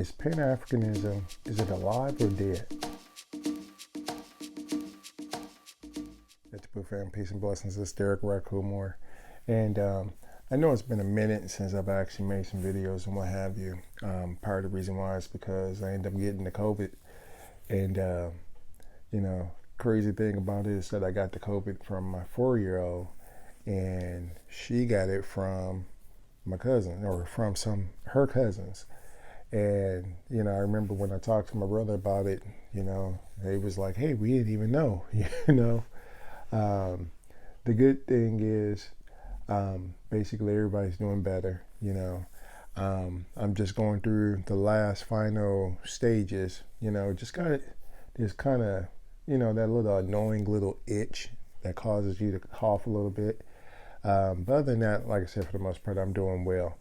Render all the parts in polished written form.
Is Pan-Africanism, is it alive or dead? That's the fam, peace and blessings. It's Derric, RauKhu more. And I know it's been a minute since I've actually made some videos and what have you. Part of the reason why is because I ended up getting the COVID. And, crazy thing about it is that I got the COVID from my 4-year-old, and she got it from my cousin, or from her cousins. And, I remember when I talked to my brother about it, they was like, hey, we didn't even know, The good thing is, basically everybody's doing better, I'm just going through the last final stages, just kind of, that little annoying little itch that causes you to cough a little bit. But other than that, like I said, for the most part, I'm doing well.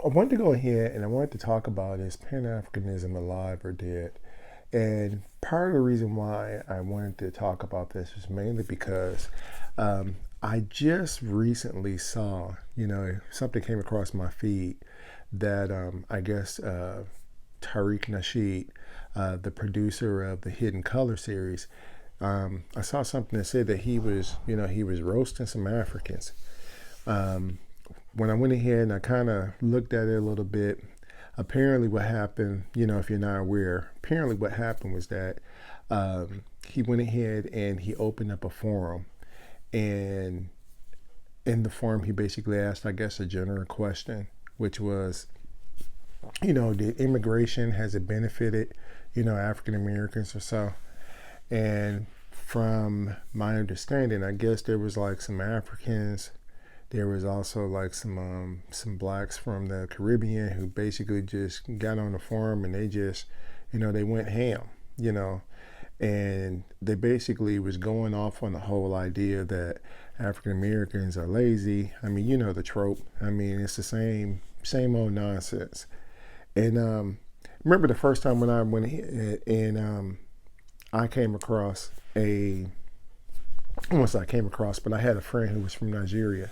I wanted to go ahead and I wanted to talk about, is Pan-Africanism alive or dead? And part of the reason why I wanted to talk about this is mainly because I just recently saw, something came across my feed that I guess Tariq Nasheed, the producer of the Hidden Color series, I saw something that said that he was roasting some Africans. When I went ahead and I kind of looked at it a little bit, apparently what happened, if you're not aware, apparently what happened was that he went ahead and he opened up a forum, and in the forum he basically asked, I guess, a general question, which was, did immigration, has it benefited, African Americans or so? And from my understanding, I guess there was like some Africans. There was also like some blacks from the Caribbean who basically just got on the forum and they just, they went ham, and they basically was going off on the whole idea that African Americans are lazy. I mean, the trope. I mean, it's the same old nonsense. And remember the first time when I went ahead and I came across but I had a friend who was from Nigeria.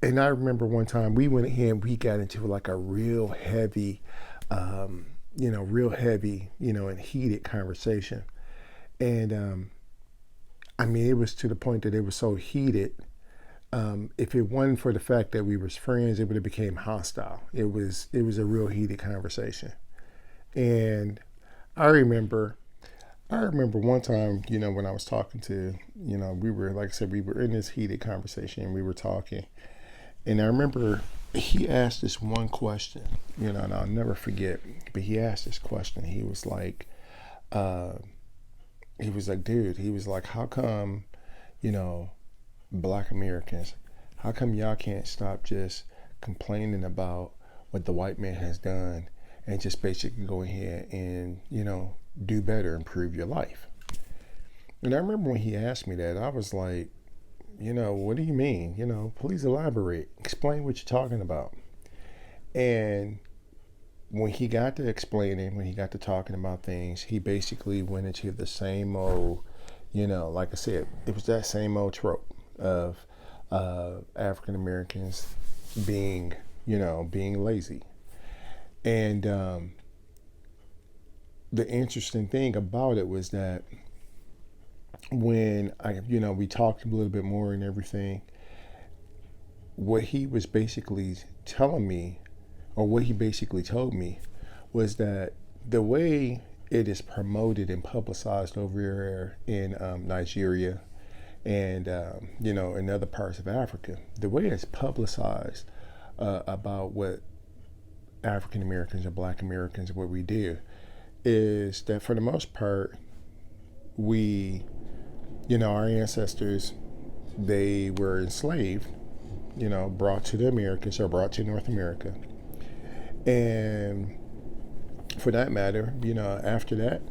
And I remember one time we went ahead, we got into like a real heavy, and heated conversation. And it was to the point that it was so heated. If it wasn't for the fact that we was friends, it would have became hostile. It was a real heated conversation. And I remember one time, when I was talking to, we were, like I said, we were in this heated conversation and we were talking. And I remember he asked this one question, and I'll never forget, but he asked this question. He was like, dude, how come, Black Americans, how come y'all can't stop just complaining about what the white man has done and just basically go ahead and, do better, improve your life? And I remember when he asked me that, I was like, what do you mean? Please elaborate. Explain what you're talking about. And when he got to explaining, when he got to talking about things, he basically went into the same old, like I said, it was that same old trope of African Americans being lazy. And the interesting thing about it was that when we talked a little bit more and everything, what he was basically telling me, or what he basically told me, was that the way it is promoted and publicized over here in Nigeria and, in other parts of Africa, the way it's publicized about what African Americans or Black Americans, what we do, is that for the most part, we, our ancestors, they were enslaved, brought to the Americas or brought to North America. And for that matter, after that,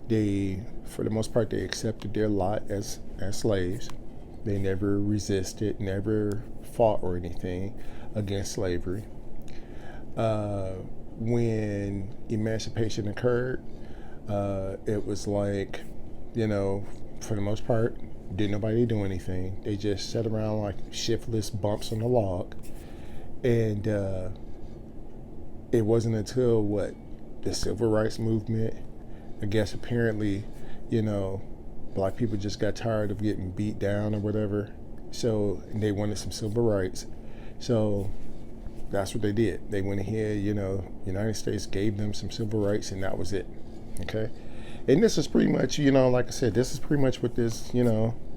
they, for the most part, they accepted their lot as slaves. They never resisted, never fought or anything against slavery. When emancipation occurred, it was like, for the most part, didn't nobody do anything. They just sat around like shiftless bumps on a log. And it wasn't until the civil rights movement, I guess apparently, black people just got tired of getting beat down or whatever. So they wanted some civil rights. So that's what they did. They went ahead, United States gave them some civil rights, and that was it. Okay. And this is pretty much, like I said, this is pretty much what this,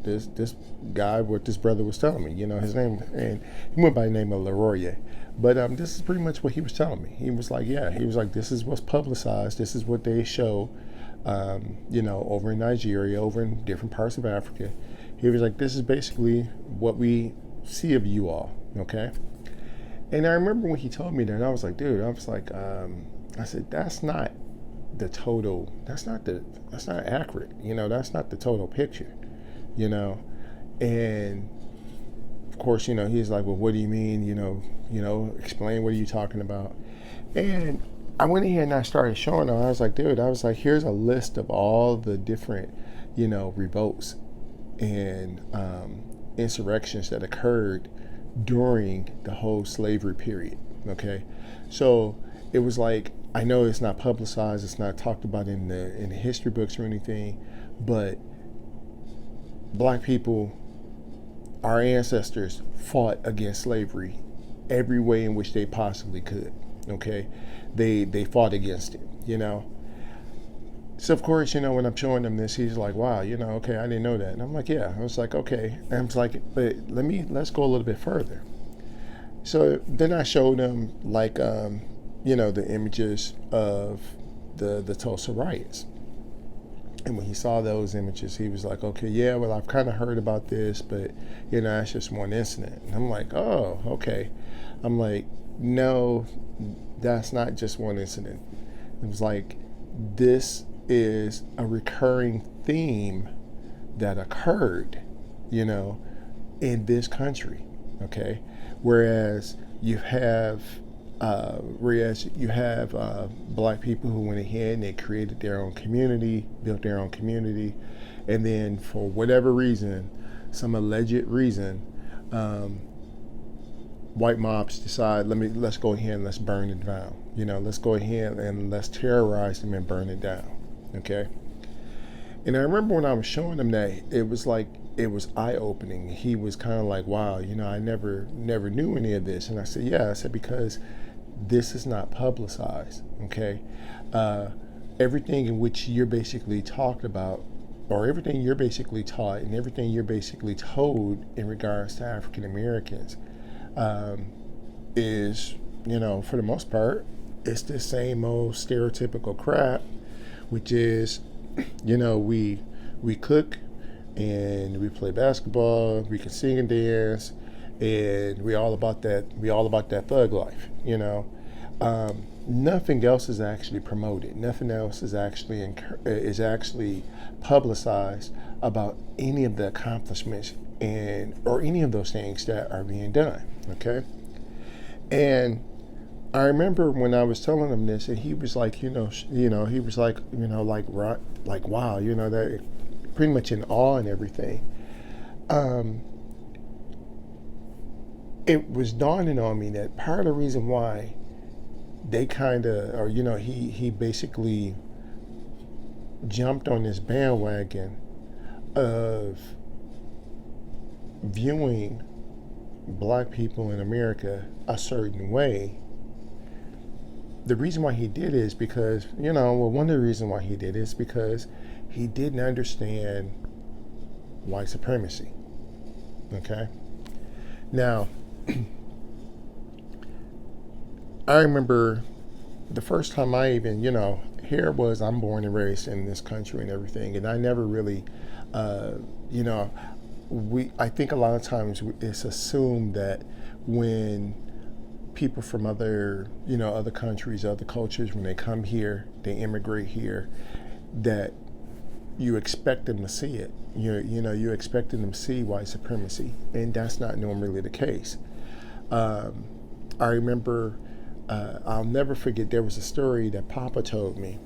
this guy, what this brother was telling me. His name, and he went by the name of Leroy. But this is pretty much what he was telling me. He was like, this is what's publicized. This is what they show, over in Nigeria, over in different parts of Africa. He was like, this is basically what we see of you all, okay? And I remember when he told me that, I was like, dude, I said, that's not accurate. That's not the total picture, and of course, he's like, well, what do you mean? Explain, what are you talking about? And I went ahead and I started showing him. I was like, dude, here's a list of all the different, revolts and insurrections that occurred during the whole slavery period. Okay. So it was like, I know it's not publicized, it's not talked about in the history books or anything, but black people, our ancestors, fought against slavery every way in which they possibly could. Okay, they fought against it. So of course, when I'm showing him this, he's like, "Wow, okay, I didn't know that." And I'm like, "Yeah." I was like, "Okay." And I was like, "But let's go a little bit further." So then I showed him the images of the Tulsa riots. And when he saw those images, he was like, okay, yeah, well, I've kind of heard about this, but, that's just one incident. And I'm like, oh, okay. I'm like, no, that's not just one incident. It was like, this is a recurring theme that occurred, in this country, okay? Whereas you have black people who went ahead and they created their own community, built their own community, and then for whatever reason, some alleged reason, white mobs decide, let's go ahead and let's burn it down. Let's go ahead and let's terrorize them and burn it down. Okay. And I remember when I was showing him that, it was eye-opening. He was kind of like, wow, I never knew any of this. And I said, yeah. I said, because this is not publicized, okay? Everything in which you're basically talked about, or everything you're basically taught, and everything you're basically told in regards to African Americans, is, for the most part, it's the same old stereotypical crap, which is, we cook and we play basketball, we can sing and dance, and we all about that thug life, Nothing else is actually promoted. Nothing else is actually publicized about any of the accomplishments or any of those things that are being done. Okay. And I remember when I was telling him this, and he was like, he was like, wow, that pretty much in awe and everything. It was dawning on me that part of the reason why they he basically jumped on this bandwagon of viewing black people in America a certain way. The reason why he did is because, one of the reasons why he did is because he didn't understand white supremacy. Okay? Now, I remember the first time I even, here was, I'm born and raised in this country and everything, and I never really, I think a lot of times it's assumed that when people from other countries, other cultures, when they come here, they immigrate here, that you expect them to see it. You expect them to see white supremacy, and that's not normally the case. I remember, I'll never forget, there was a story that Papa told me.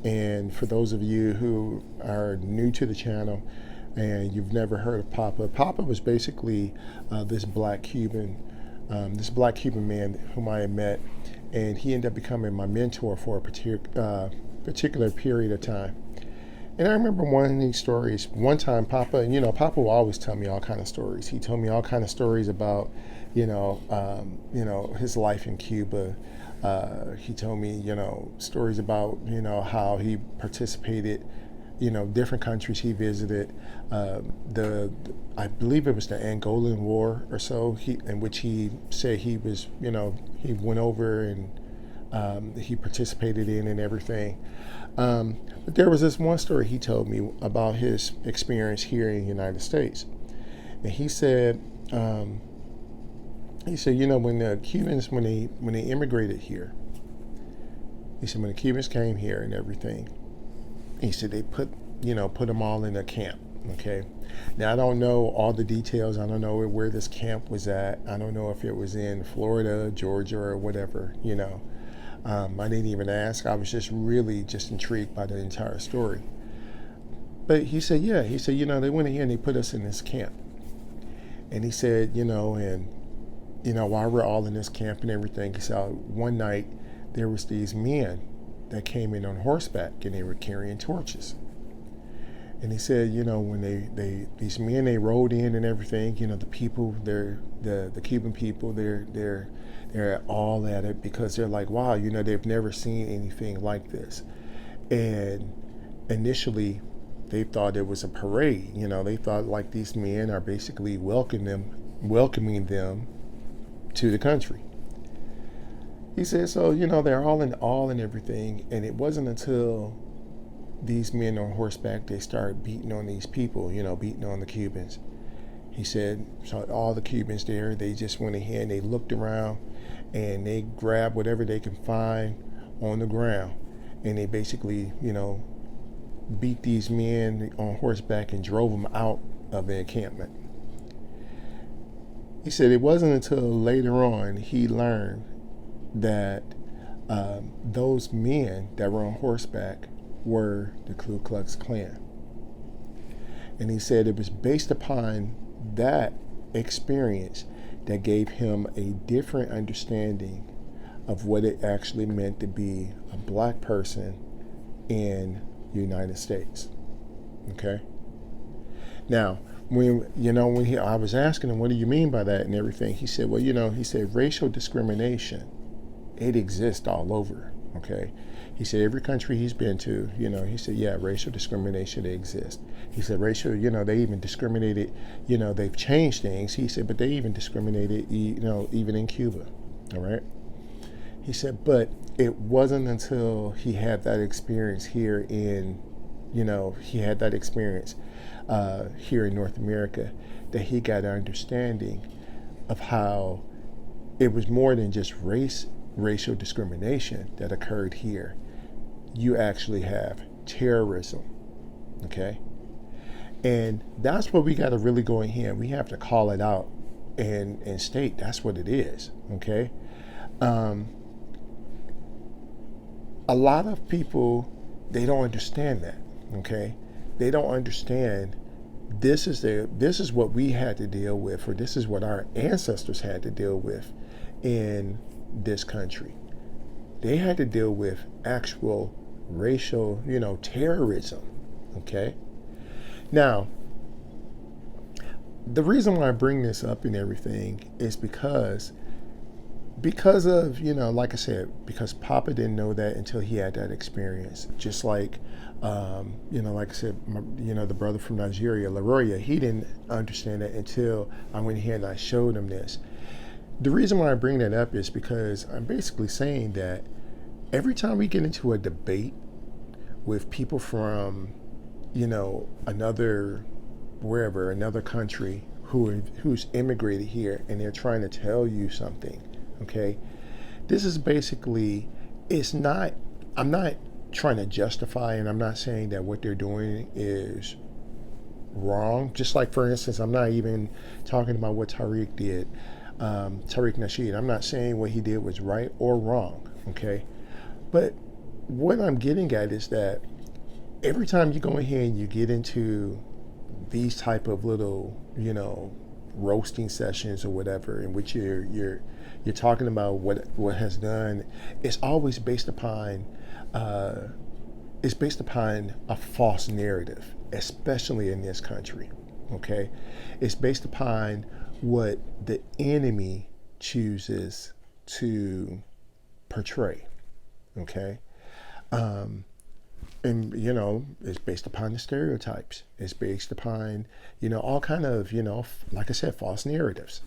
And for those of you who are new to the channel and you've never heard of Papa was basically this black Cuban man whom I had met. and he ended up becoming my mentor for a particular period of time. And I remember one of these stories. One time, Papa, Papa will always tell me all kind of stories. He told me all kind of stories about, his life in Cuba. He told me, stories about, how he participated, different countries he visited. I believe it was the Angolan War or so, in which he said he was, he went over and he participated in and everything. But there was this one story he told me about his experience here in the United States. And he said, when the Cubans, when they immigrated here, he said when the Cubans came here and everything, he said they put them all in a camp. Okay. Now I don't know all the details. I don't know where this camp was at. I don't know if it was in Florida, Georgia, or whatever. I didn't even ask. I was just really intrigued by the entire story. But he said, they went in here and they put us in this camp. And he said, while we're all in this camp and everything, he said one night there was these men that came in on horseback and they were carrying torches. And he said, when these men, they rode in and everything, the people, the Cuban people, they're all at it because they're like, wow, they've never seen anything like this. And initially, they thought it was a parade. They thought like these men are basically welcoming them to the country. He said, so, they're all in awe and everything. And it wasn't until these men on horseback, they started beating on these people, beating on the Cubans. He said, so all the Cubans there, they just went ahead and they looked around and they grabbed whatever they could find on the ground. And they basically, beat these men on horseback and drove them out of the encampment. He said it wasn't until later on he learned that those men that were on horseback were the Ku Klux Klan. And he said it was based upon that experience that gave him a different understanding of what it actually meant to be a black person in the United States. Okay? Now, I was asking him, what do you mean by that and everything? He said, well, he said racial discrimination, it exists all over. Okay? He said every country he's been to, he said, yeah, racial discrimination, it exists. He said racial, they even discriminated, they've changed things. He said, but they even discriminated, even in Cuba. All right? He said, but it wasn't until he had that experience here in, here in North America that he got an understanding of how it was more than just racial discrimination that occurred here. You actually have terrorism, okay? And that's what we got to really go in here. We have to call it out and state that's what it is, okay? A lot of people, they don't understand that, okay? They don't understand this is what we had to deal with, or this is what our ancestors had to deal with in this country. They had to deal with actual racial, terrorism, okay? Now, the reason why I bring this up and everything is because of, like I said, because Papa didn't know that until he had that experience. Just like, like I said, the brother from Nigeria, Laroya, he didn't understand that until I went here and I showed him this. The reason why I bring that up is because I'm basically saying that every time we get into a debate with people from, another country who's immigrated here and they're trying to tell you something, okay? This is basically, I'm not trying to justify, and I'm not saying that what they're doing is wrong. Just like, for instance, I'm not even talking about what Tariq did. Tariq Nasheed, I'm not saying what he did was right or wrong, okay? But what I'm getting at is that every time you go in here and you get into these type of little, roasting sessions or whatever, in which you're you're talking about what has done, it's always based upon uh, a false narrative, especially in this country. Okay, it's based upon what the enemy chooses to portray. Okay, um, and it's based upon the stereotypes. It's based upon all kind of like I said, false narratives.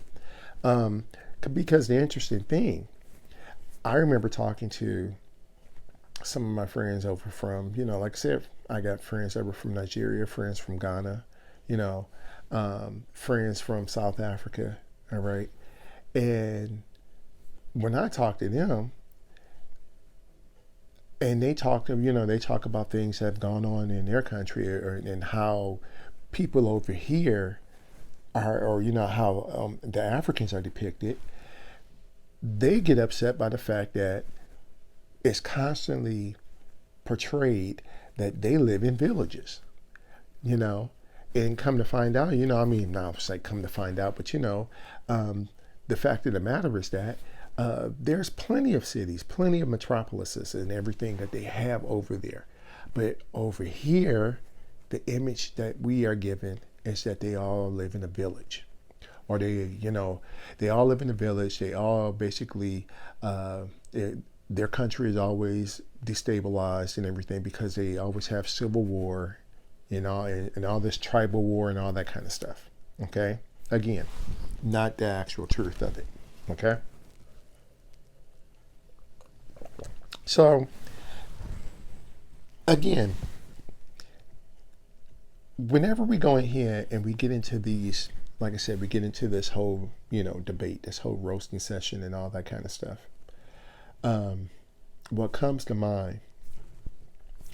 Um, because the interesting thing, I remember talking to some of my friends over from, like I said, I got friends over from Nigeria, friends from Ghana, you know, friends from South Africa. All right. And when I talk to them, and they talk about things that have gone on in their country, and how people over here are, or how the Africans are depicted. They get upset by the fact that it's constantly portrayed that they live in villages, you know, and come to find out, I mean, not say come to find out, but the fact of the matter is that there's plenty of cities, plenty of metropolises, and everything that they have over there. But over here, the image that we are given is that they all live in a village, or they all live in a village. They all basically, their country is always destabilized and everything because they always have civil war, and all this tribal war and all that kind of stuff. Okay, again, not the actual truth of it. Okay, so again, whenever we go in here and we get into these, like I said, we get into this whole, debate, this whole roasting session and all that kind of stuff. What comes to mind,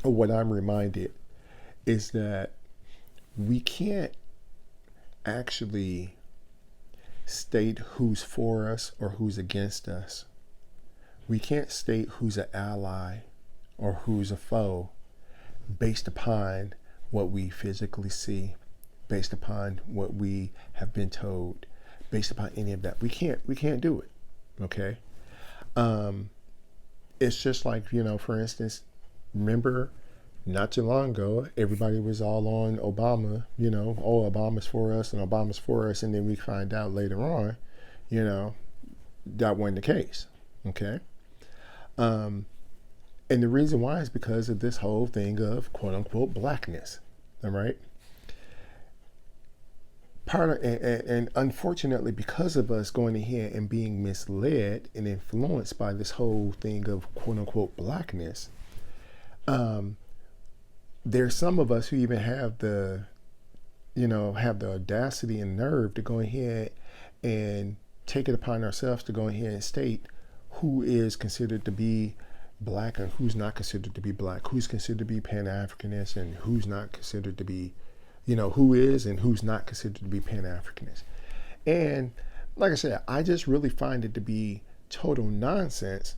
or what I'm reminded, is that we can't actually state who's for us or who's against us. We can't state who's an ally or who's a foe based upon what we physically see, based upon what we have been told, based upon any of that. We can't do it. Okay. It's just like, for instance, remember not too long ago, everybody was all on Obama, oh, Obama's for us and Obama's for us. And then we find out later on, that wasn't the case. Okay. And the reason why is because of this whole thing of quote unquote blackness. All right. And unfortunately, because of us going ahead and being misled and influenced by this whole thing of quote unquote blackness, there's some of us who even have the audacity and nerve to go ahead and take it upon ourselves to go ahead and state who is considered to be black and who's not considered to be black, who's considered to be Pan-Africanist and who's not considered to be, who is and who's not considered to be Pan-Africanist. And like I said, I just really find it to be total nonsense,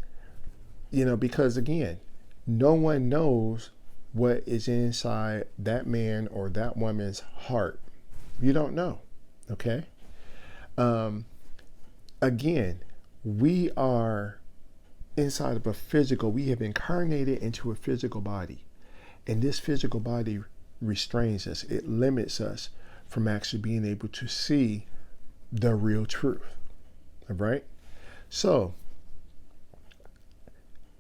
because again, no one knows what is inside that man or that woman's heart. You don't know. Okay. Again, we are inside of a physical, we have incarnated into a physical body. And this physical body restrains us. It limits us from actually being able to see the real truth. All right. So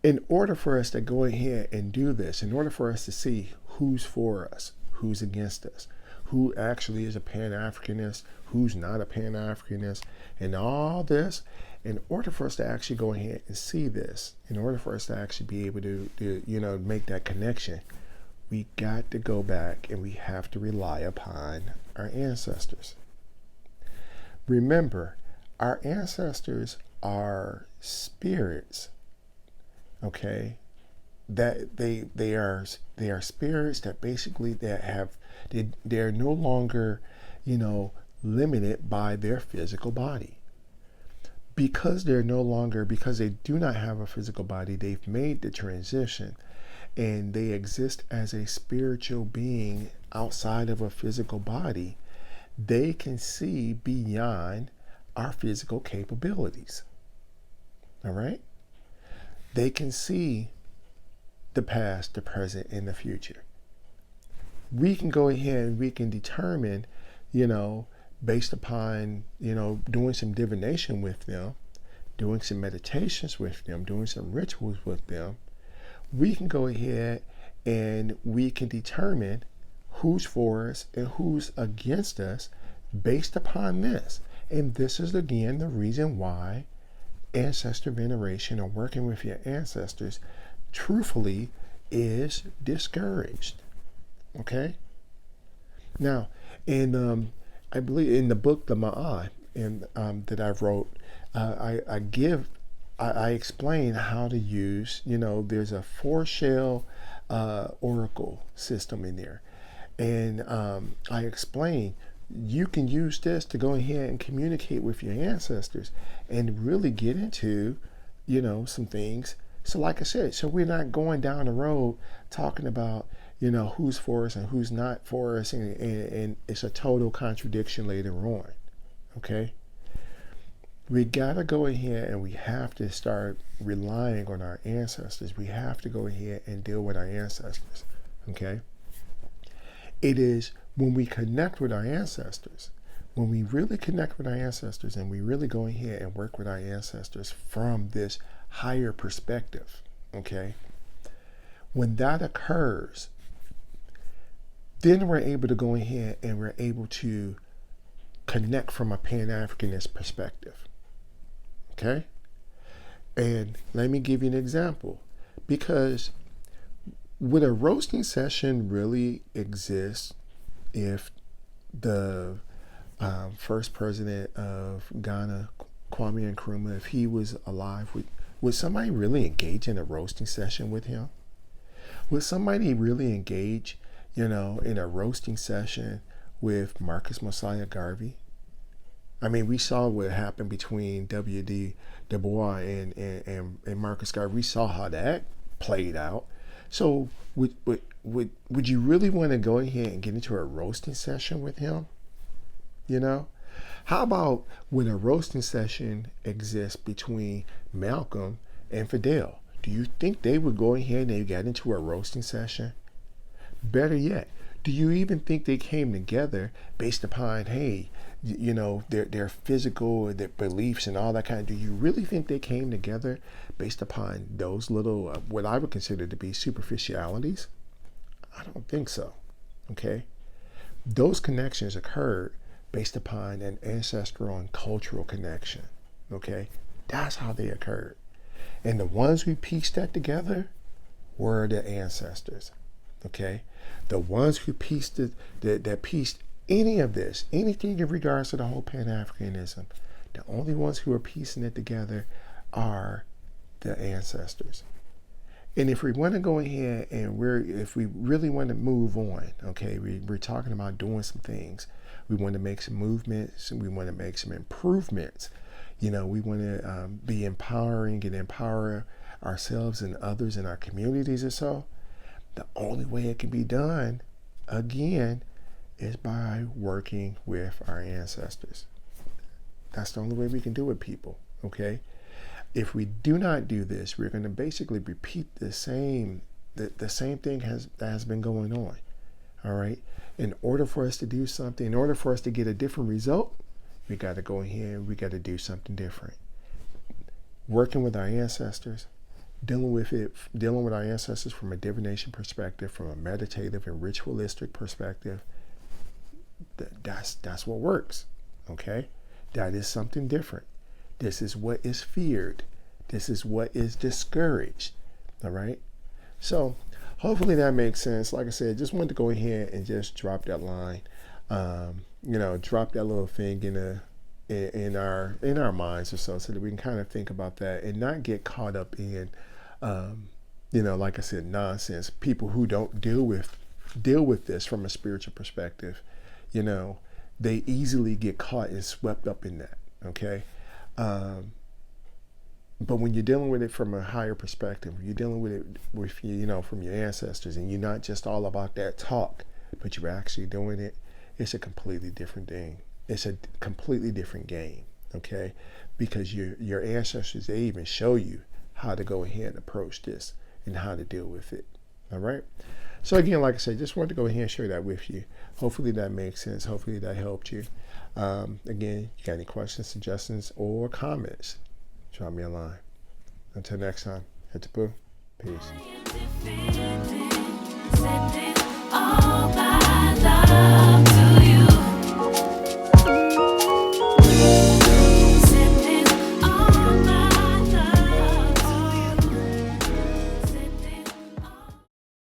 in order for us to go ahead and do this, in order for us to see who's for us, who's against us, who actually is a Pan-Africanist, who's not a Pan-Africanist, and all this, in order for us to actually go ahead and see this, in order for us to actually be able to make that connection, we got to go back and we have to rely upon our ancestors. Remember, our ancestors are spirits. Okay, that they are spirits that basically they're no longer limited by their physical body, because they do not have a physical body. They've made the transition and they exist as a spiritual being outside of a physical body. They can see beyond our physical capabilities. All right? They can see the past, the present, and the future. We can go ahead and we can determine, based upon, doing some divination with them, doing some meditations with them, doing some rituals with them, we can go ahead and we can determine who's for us and who's against us based upon this. And this is, again, the reason why ancestor veneration or working with your ancestors truthfully is discouraged. Okay? Now, I believe in the book, the Ma'ai, that I wrote, I explain how to use, there's a 4-shell oracle system in there. And I explain you can use this to go ahead and communicate with your ancestors and really get into, some things. So like I said, so we're not going down the road talking about, who's for us and who's not for us. And it's a total contradiction later on. Okay? We got to go ahead and we have to start relying on our ancestors. We have to go ahead and deal with our ancestors. Okay? It is when we connect with our ancestors, when we really connect with our ancestors and we really go ahead and work with our ancestors from this higher perspective, okay? When that occurs, then we're able to go ahead and we're able to connect from a Pan-Africanist perspective, okay? And let me give you an example, because would a roasting session really exist if the first president of Ghana, Kwame Nkrumah, if he was alive, would somebody really engage in a roasting session with him? Would somebody really engage, in a roasting session with Marcus Mosiah Garvey? I mean, we saw what happened between W.D. Du Bois and Marcus Garvey. We saw how that played out. So would you really want to go ahead and get into a roasting session with him? How about when a roasting session exists between Malcolm and Fidel? Do you think they would go ahead and they got into a roasting session? Better yet, do you even think they came together based upon, hey, their physical, their beliefs and all that kind of, do you really think they came together based upon those little, what I would consider to be superficialities? I don't think so, okay? Those connections occurred based upon an ancestral and cultural connection, okay? That's how they occurred. And the ones who pieced that together were the ancestors, okay? The ones who pieced that pieced any of this, anything in regards to the whole Pan-Africanism, the only ones who are piecing it together are the ancestors. And if we want to go ahead and if we really want to move on, okay, we're talking about doing some things. We want to make some movements and we want to make some improvements. We want to be empowering and empower ourselves and others in our communities or so. The only way it can be done, again, is by working with our ancestors. That's the only way we can do it, people, okay? If we do not do this, we're going to basically repeat the same thing that has been going on, all right? In order for us to do something, in order for us to get a different result, we got to go ahead and we got to do something different. Working with our ancestors, dealing with our ancestors from a divination perspective, from a meditative and ritualistic perspective, that's what works, okay? That is something different. This is what is feared. This is what is discouraged, all right? So hopefully that makes sense. Like I said, just wanted to go ahead and just drop that line, drop that little thing in our minds or so that we can kind of think about that and not get caught up in, like I said, nonsense. People who don't deal with this from a spiritual perspective, they easily get caught and swept up in that, okay? But when you're dealing with it from a higher perspective, you're dealing with it from your ancestors, and you're not just all about that talk, but you're actually doing it, it's a completely different thing. It's a completely different game, okay? because your ancestors, they even show you how to go ahead and approach this and how to deal with it. All right. So again, like I said, just wanted to go ahead and share that with you. Hopefully that makes sense. Hopefully that helped you. Again, you got any questions, suggestions, or comments, drop me a line. Until next time, hit the boo. Peace.